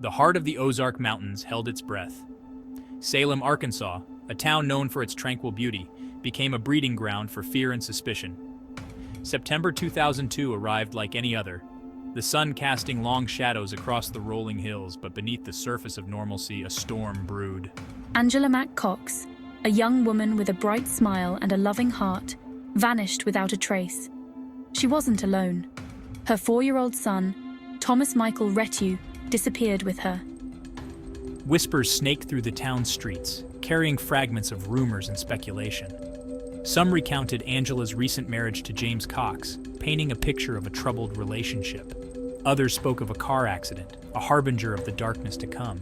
the heart of the Ozark Mountains held its breath. Salem, Arkansas, a town known for its tranquil beauty, became a breeding ground for fear and suspicion. September 2002 arrived like any other, the sun casting long shadows across the rolling hills, but beneath the surface of normalcy, a storm brewed. Angela Mack Cox, a young woman with a bright smile and a loving heart, vanished without a trace. She wasn't alone. Her 4-year-old son, Thomas Michael Retu, disappeared with her. Whispers snaked through the town's streets, carrying fragments of rumors and speculation. Some recounted Angela's recent marriage to James Cox, painting a picture of a troubled relationship. Others spoke of a car accident, a harbinger of the darkness to come.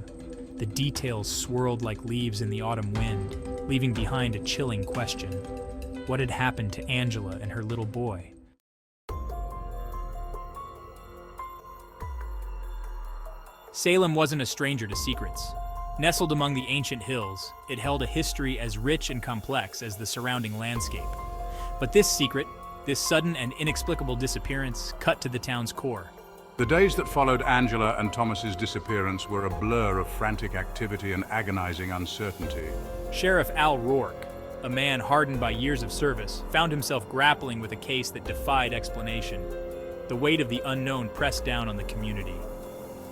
The details swirled like leaves in the autumn wind, leaving behind a chilling question. What had happened to Angela and her little boy? Salem wasn't a stranger to secrets. Nestled among the ancient hills, it held a history as rich and complex as the surrounding landscape. But this secret, this sudden and inexplicable disappearance, cut to the town's core. The days that followed Angela and Thomas's disappearance were a blur of frantic activity and agonizing uncertainty. Sheriff Al Roork, a man hardened by years of service, found himself grappling with a case that defied explanation. The weight of the unknown pressed down on the community.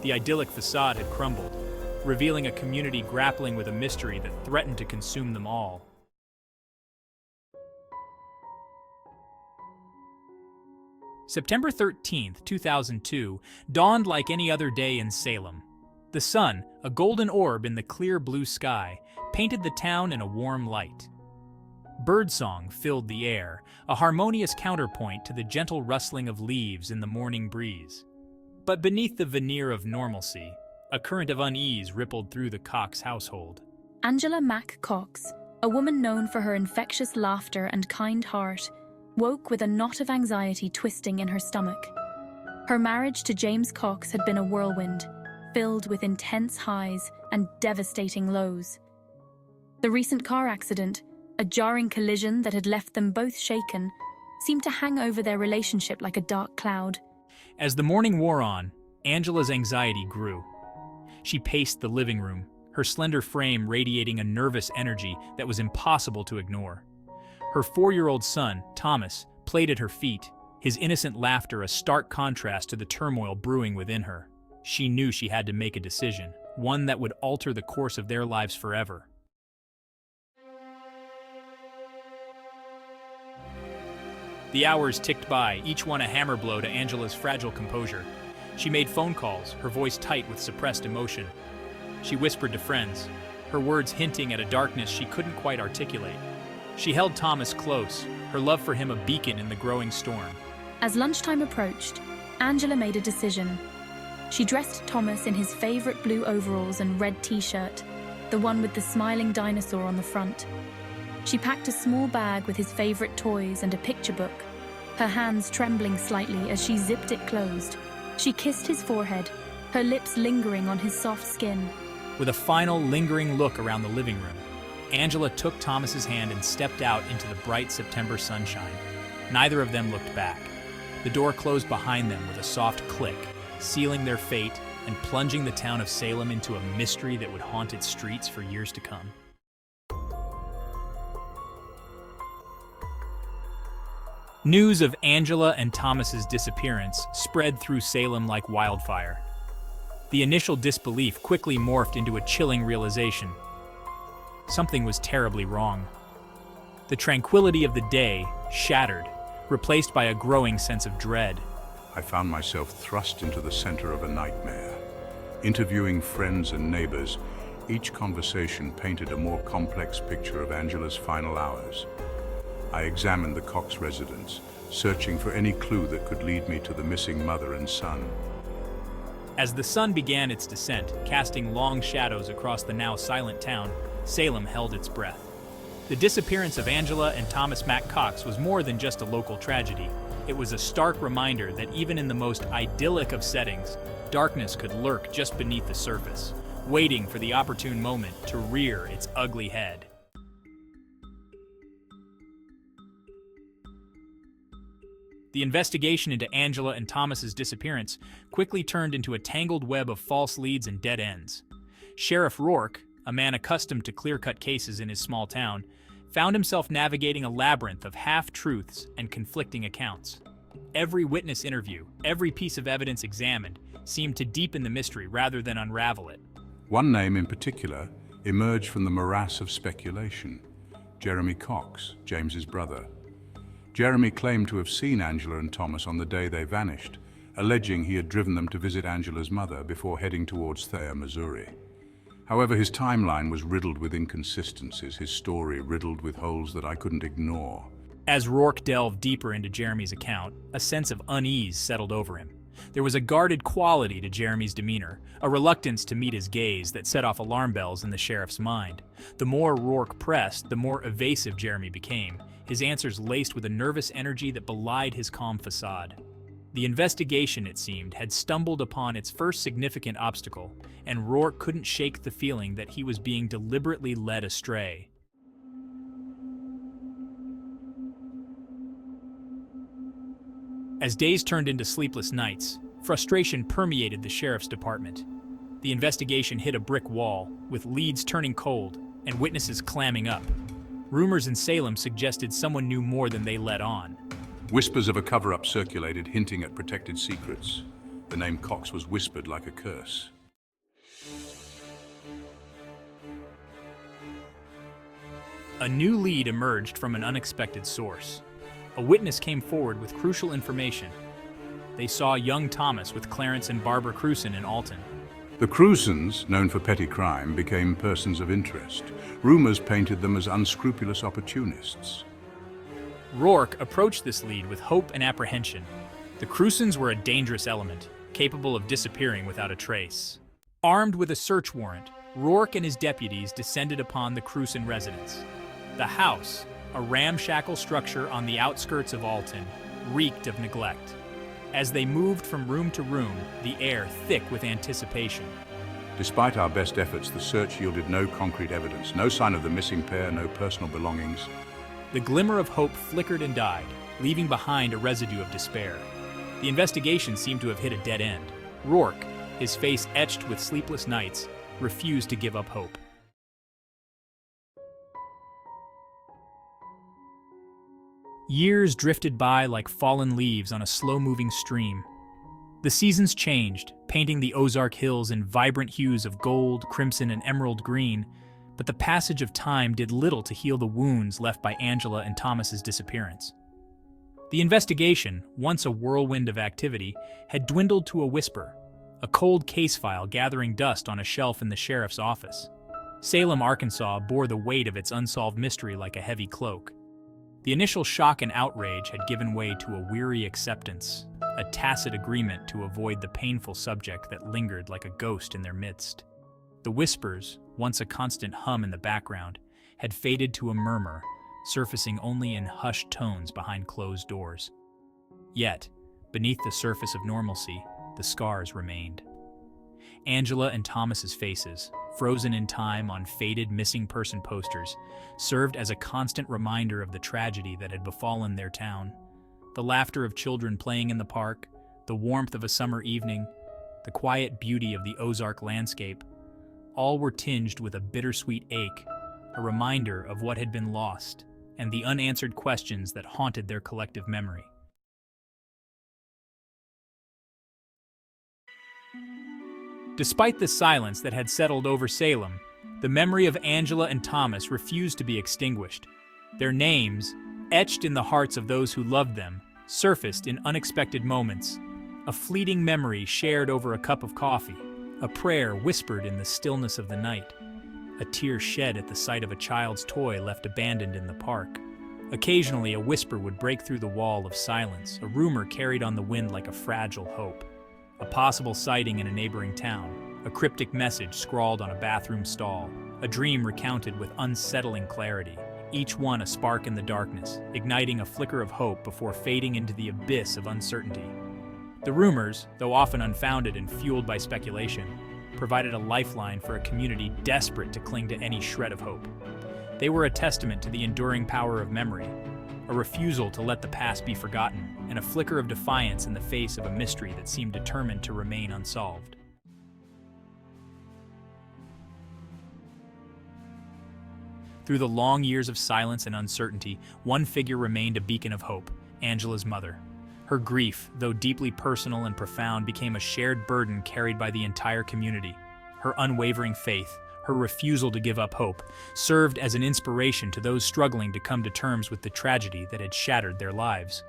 The idyllic facade had crumbled, revealing a community grappling with a mystery that threatened to consume them all. September 13th, 2002, dawned like any other day in Salem. The sun, a golden orb in the clear blue sky, painted the town in a warm light. Birdsong filled the air, a harmonious counterpoint to the gentle rustling of leaves in the morning breeze. But beneath the veneer of normalcy, a current of unease rippled through the Cox household. Angela Mack Cox, a woman known for her infectious laughter and kind heart, woke with a knot of anxiety twisting in her stomach. Her marriage to James Cox had been a whirlwind, filled with intense highs and devastating lows. The recent car accident, a jarring collision that had left them both shaken, seemed to hang over their relationship like a dark cloud. As the morning wore on, Angela's anxiety grew. She paced the living room, her slender frame radiating a nervous energy that was impossible to ignore. Her 4-year-old son, Thomas, played at her feet, his innocent laughter a stark contrast to the turmoil brewing within her. She knew she had to make a decision, one that would alter the course of their lives forever. The hours ticked by, each one a hammer blow to Angela's fragile composure. She made phone calls, her voice tight with suppressed emotion. She whispered to friends, her words hinting at a darkness she couldn't quite articulate. She held Thomas close, her love for him a beacon in the growing storm. As lunchtime approached, Angela made a decision. She dressed Thomas in his favorite blue overalls and red t-shirt, the one with the smiling dinosaur on the front. She packed a small bag with his favorite toys and a picture book, her hands trembling slightly as she zipped it closed. She kissed his forehead, her lips lingering on his soft skin. With a final lingering look around the living room, Angela took Thomas's hand and stepped out into the bright September sunshine. Neither of them looked back. The door closed behind them with a soft click, sealing their fate and plunging the town of Salem into a mystery that would haunt its streets for years to come. News of Angela and Thomas's disappearance spread through Salem like wildfire. The initial disbelief quickly morphed into a chilling realization. Something was terribly wrong. The tranquility of the day shattered, replaced by a growing sense of dread. I found myself thrust into the center of a nightmare. Interviewing friends and neighbors, each conversation painted a more complex picture of Angela's final hours. I examined the Cox residence, searching for any clue that could lead me to the missing mother and son. As the sun began its descent, casting long shadows across the now silent town, Salem held its breath. The disappearance of Angela and Thomas Mack Cox was more than just a local tragedy. It was a stark reminder that even in the most idyllic of settings, darkness could lurk just beneath the surface, waiting for the opportune moment to rear its ugly head. The investigation into Angela and Thomas's disappearance quickly turned into a tangled web of false leads and dead ends. Sheriff Roork, a man accustomed to clear-cut cases in his small town, found himself navigating a labyrinth of half-truths and conflicting accounts. Every witness interview, every piece of evidence examined, seemed to deepen the mystery rather than unravel it. One name in particular emerged from the morass of speculation: Jeremy Cox, James's brother. Jeremy claimed to have seen Angela and Thomas on the day they vanished, alleging he had driven them to visit Angela's mother before heading towards Thayer, Missouri. However, his timeline was riddled with inconsistencies, his story riddled with holes that I couldn't ignore. As Rourke delved deeper into Jeremy's account, a sense of unease settled over him. There was a guarded quality to Jeremy's demeanor, a reluctance to meet his gaze that set off alarm bells in the sheriff's mind. The more Rourke pressed, the more evasive Jeremy became, his answers laced with a nervous energy that belied his calm facade. The investigation, it seemed, had stumbled upon its first significant obstacle, and Rourke couldn't shake the feeling that he was being deliberately led astray. As days turned into sleepless nights, frustration permeated the sheriff's department. The investigation hit a brick wall, with leads turning cold and witnesses clamming up. Rumors in Salem suggested someone knew more than they let on. Whispers of a cover-up circulated, hinting at protected secrets. The name Cox was whispered like a curse. A new lead emerged from an unexpected source. A witness came forward with crucial information. They saw young Thomas with Clarence and Barbara Krusen in Alton. The Krusens, known for petty crime, became persons of interest. Rumors painted them as unscrupulous opportunists. Rourke approached this lead with hope and apprehension. The Krusens were a dangerous element, capable of disappearing without a trace. Armed with a search warrant, Rourke and his deputies descended upon the Krusen residence. The house, a ramshackle structure on the outskirts of Alton, reeked of neglect. As they moved from room to room, the air thick with anticipation. Despite our best efforts, the search yielded no concrete evidence, no sign of the missing pair, no personal belongings. The glimmer of hope flickered and died, leaving behind a residue of despair. The investigation seemed to have hit a dead end. Rourke, his face etched with sleepless nights, refused to give up hope. Years drifted by like fallen leaves on a slow-moving stream. The seasons changed, painting the Ozark Hills in vibrant hues of gold, crimson, and emerald green, but the passage of time did little to heal the wounds left by Angela and Thomas's disappearance. The investigation, once a whirlwind of activity, had dwindled to a whisper, a cold case file gathering dust on a shelf in the sheriff's office. Salem, Arkansas bore the weight of its unsolved mystery like a heavy cloak. The initial shock and outrage had given way to a weary acceptance, a tacit agreement to avoid the painful subject that lingered like a ghost in their midst. The whispers, once a constant hum in the background, had faded to a murmur, surfacing only in hushed tones behind closed doors. Yet, beneath the surface of normalcy, the scars remained. Angela and Thomas's faces, frozen in time on faded missing person posters, served as a constant reminder of the tragedy that had befallen their town. The laughter of children playing in the park, the warmth of a summer evening, the quiet beauty of the Ozark landscape, all were tinged with a bittersweet ache, a reminder of what had been lost and the unanswered questions that haunted their collective memory. Despite the silence that had settled over Salem, the memory of Angela and Thomas refused to be extinguished. Their names, etched in the hearts of those who loved them, surfaced in unexpected moments. A fleeting memory shared over a cup of coffee, a prayer whispered in the stillness of the night, a tear shed at the sight of a child's toy left abandoned in the park. Occasionally, a whisper would break through the wall of silence, a rumor carried on the wind like a fragile hope. A possible sighting in a neighboring town, a cryptic message scrawled on a bathroom stall, a dream recounted with unsettling clarity, each one a spark in the darkness, igniting a flicker of hope before fading into the abyss of uncertainty. The rumors, though often unfounded and fueled by speculation, provided a lifeline for a community desperate to cling to any shred of hope. They were a testament to the enduring power of memory, a refusal to let the past be forgotten, and a flicker of defiance in the face of a mystery that seemed determined to remain unsolved. Through the long years of silence and uncertainty, one figure remained a beacon of hope: Angela's mother. Her grief, though deeply personal and profound, became a shared burden carried by the entire community. Her unwavering faith, her refusal to give up hope, served as an inspiration to those struggling to come to terms with the tragedy that had shattered their lives.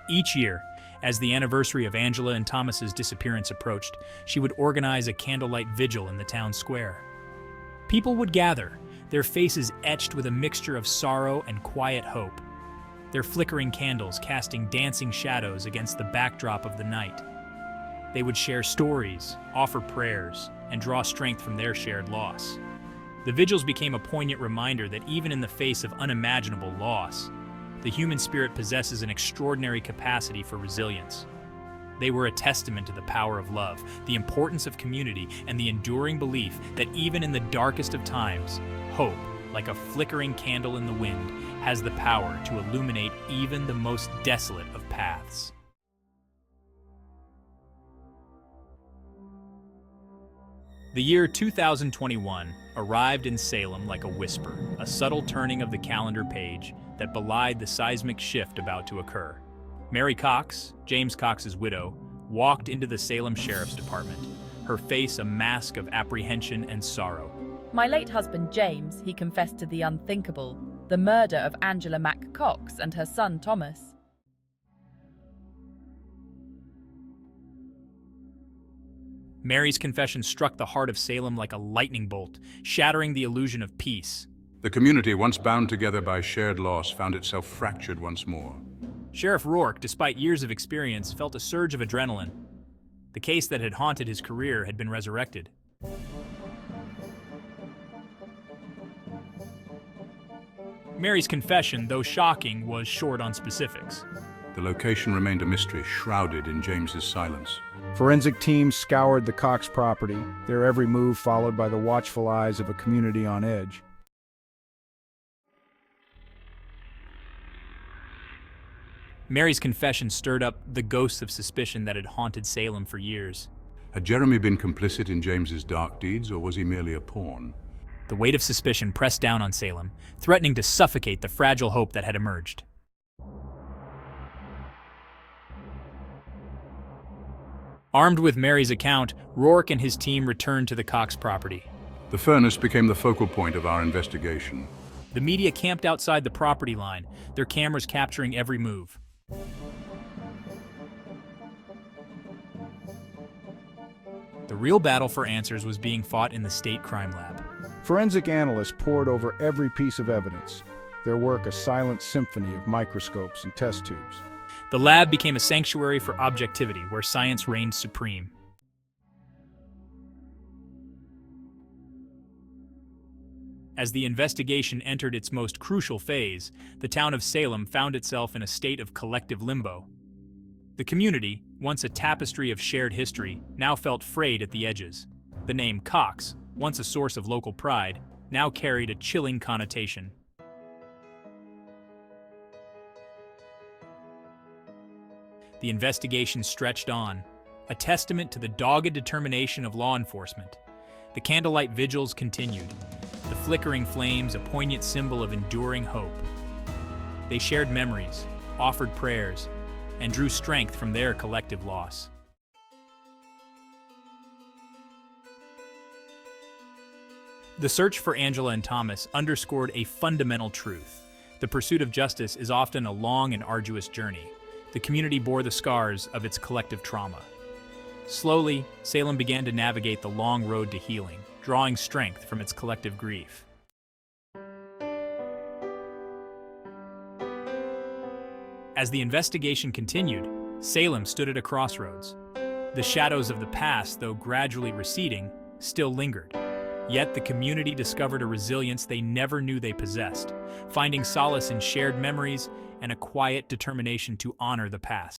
Each year, as the anniversary of Angela and Thomas's disappearance approached, she would organize a candlelight vigil in the town square. People would gather, their faces etched with a mixture of sorrow and quiet hope, their flickering candles casting dancing shadows against the backdrop of the night. They would share stories, offer prayers, and draw strength from their shared loss. The vigils became a poignant reminder that even in the face of unimaginable loss, the human spirit possesses an extraordinary capacity for resilience. They were a testament to the power of love, the importance of community, and the enduring belief that even in the darkest of times, hope, like a flickering candle in the wind, has the power to illuminate even the most desolate of paths. The year 2021 arrived in Salem like a whisper, a subtle turning of the calendar page that belied the seismic shift about to occur. Mary Cox, James Cox's widow, walked into the Salem Sheriff's Department, her face a mask of apprehension and sorrow. My late husband James, he confessed to the unthinkable, the murder of Angela Mack Cox and her son Thomas. Mary's confession struck the heart of Salem like a lightning bolt, shattering the illusion of peace. The community, once bound together by shared loss, found itself fractured once more. Sheriff Roork, despite years of experience, felt a surge of adrenaline. The case that had haunted his career had been resurrected. Mary's confession, though shocking, was short on specifics. The location remained a mystery, shrouded in James's silence. Forensic teams scoured the Cox property, their every move followed by the watchful eyes of a community on edge. Mary's confession stirred up the ghosts of suspicion that had haunted Salem for years. Had Jeremy been complicit in James's dark deeds, or was he merely a pawn? The weight of suspicion pressed down on Salem, threatening to suffocate the fragile hope that had emerged. Armed with Mary's account, Rourke and his team returned to the Cox property. The furnace became the focal point of our investigation. The media camped outside the property line, their cameras capturing every move. The real battle for answers was being fought in the state crime lab. Forensic analysts pored over every piece of evidence, their work a silent symphony of microscopes and test tubes. The lab became a sanctuary for objectivity, where science reigned supreme. As the investigation entered its most crucial phase, the town of Salem found itself in a state of collective limbo. The community, once a tapestry of shared history, now felt frayed at the edges. The name Cox, once a source of local pride, now carried a chilling connotation. The investigation stretched on, a testament to the dogged determination of law enforcement. The candlelight vigils continued, the flickering flames a poignant symbol of enduring hope. They shared memories, offered prayers, and drew strength from their collective loss. The search for Angela and Thomas underscored a fundamental truth. The pursuit of justice is often a long and arduous journey. The community bore the scars of its collective trauma. Slowly, Salem began to navigate the long road to healing, drawing strength from its collective grief. As the investigation continued, Salem stood at a crossroads. The shadows of the past, though gradually receding, still lingered. Yet the community discovered a resilience they never knew they possessed, finding solace in shared memories and a quiet determination to honor the past.